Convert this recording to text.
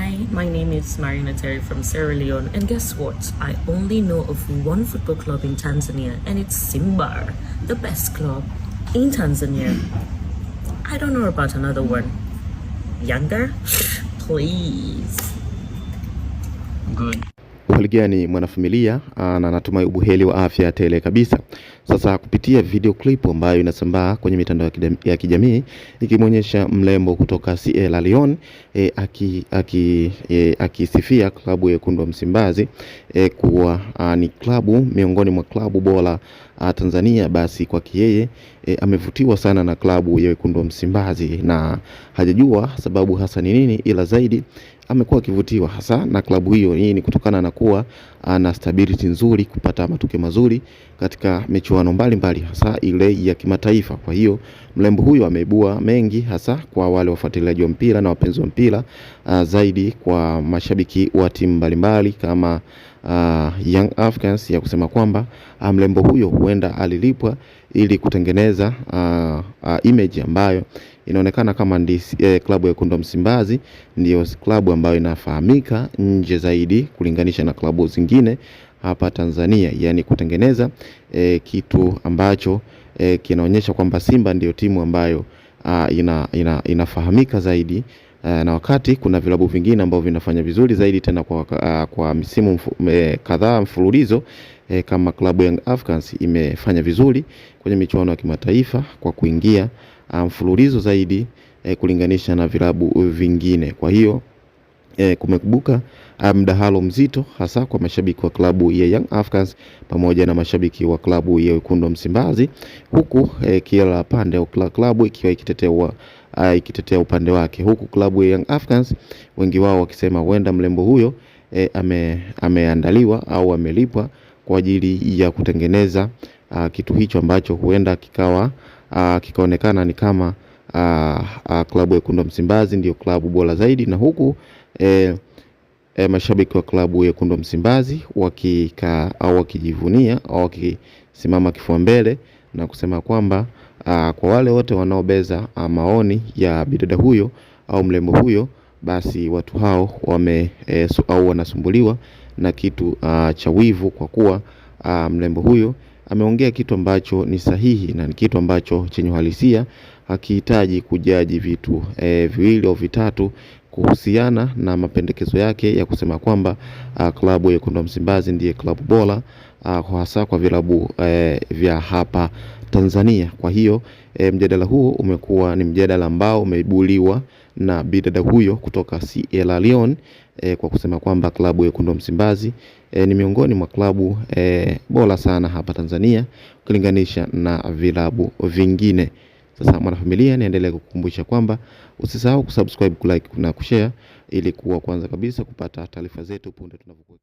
Hi, my name is Marina Terry from Sierra Leone, and guess what? I only know of one football club in Tanzania, and it's Simba, the best club in Tanzania. I don't know about another one. Younger? Please. Good. Hali gani mwanafamilia, na natumai ubuheri wa afya tele kabisa. Sasa kupitia video clip ambayo inasambaa kwenye mitandao ya kijamii ikimwonyesha mlembo kutoka Sierra Leone akisifia klabu ya Wekundu wa Msimbazi kuwa ni klabu miongoni mwa klabu bora Tanzania, basi kwa yeye amevutiwa sana na klabu ya Wekundu wa Msimbazi na hajajua sababu hasa ni nini, ila zaidi amekuwa akivutiwa hasa na klabu hiyo. Hii ni kutokana na kuwa ana stability nzuri, kupata matokeo mazuri katika michuano mbalimbali hasa ile ya kimataifa. Kwa hiyo mlembo huyo ameibua mengi hasa kwa wale wafuatiliaji wa mpira na wapenzi wa mpira, zaidi kwa mashabiki wa timu mbalimbali kama Young Africans, ya kusema kwamba mlembo huyo huenda alilipwa ili kutengeneza image ambayo inaonekana kama klabu ya Wekundu wa Msimbazi ndio klabu ambayo inafahamika nje zaidi kulinganisha na klabu zingine hapa Tanzania, yani kutengeneza kitu ambacho kinaonyesha kwamba Simba ndio timu ambayo inafahamika zaidi, na wakati kuna vilabu vingine ambavyo vinafanya vizuri zaidi tena kwa misimu kadhaa mfululizo, kama klabu Young Africans imefanya vizuri kwenye michuano ya kimataifa kwa kuingia mfululizo zaidi kulinganisha na vilabu vingine. Kwa hiyo kumekubuka mdahalo mzito hasa kwa mashabiki wa klabu ya Young Africans pamoja na mashabiki wa klabu ya Wekundu wa Msimbazi, huku kila pande au klabu ikiwa ikitetea upande wake, huku klabu ya Young Africans wengi wao wakisema huenda mlembo huyo ameandaliwa au amelipwa kwa ajili ya kutengeneza kitu hicho ambacho huenda kikaonekana ni kama klabu ya Wekundu wa Msimbazi ndio klabu bora zaidi, na huku mashabiki wa klabu ya Wekundu wa Msimbazi wakijivunia au wakisimama kifua mbele na kusema kwamba kwa wale wote wanaobeza maoni ya bidada huyo au mlembo huyo, basi watu hao wanasumbuliwa na kitu cha wivu, kwa kuwa mlembo huyo ameongea kitu ambacho ni sahihi na ni kitu ambacho chenye uhalisia, hakihitaji kujaji vitu viwili au vitatu kuhusiana na mapendekezo yake ya kusema kwamba klabu ya Wekundu wa Msimbazi ndiye klabu bora hasa kwa vilabu vya hapa Tanzania. Kwa hiyo mjadala huo umekuwa ni mjadala ambao umeibuliwa na bidada huyo kutoka Sierra Leone kwa kusema kwamba klabu ya Wekundu wa Msimbazi ni miongoni mwa klabu bora sana hapa Tanzania kulinganisha na vilabu vingine. Sasa mwanafamilia, niendelee kukukumbusha kwamba usisahau kusubscribe, kulike na kushare ili kuwa kwanza kabisa kupata taarifa zetu punde tunapokuwa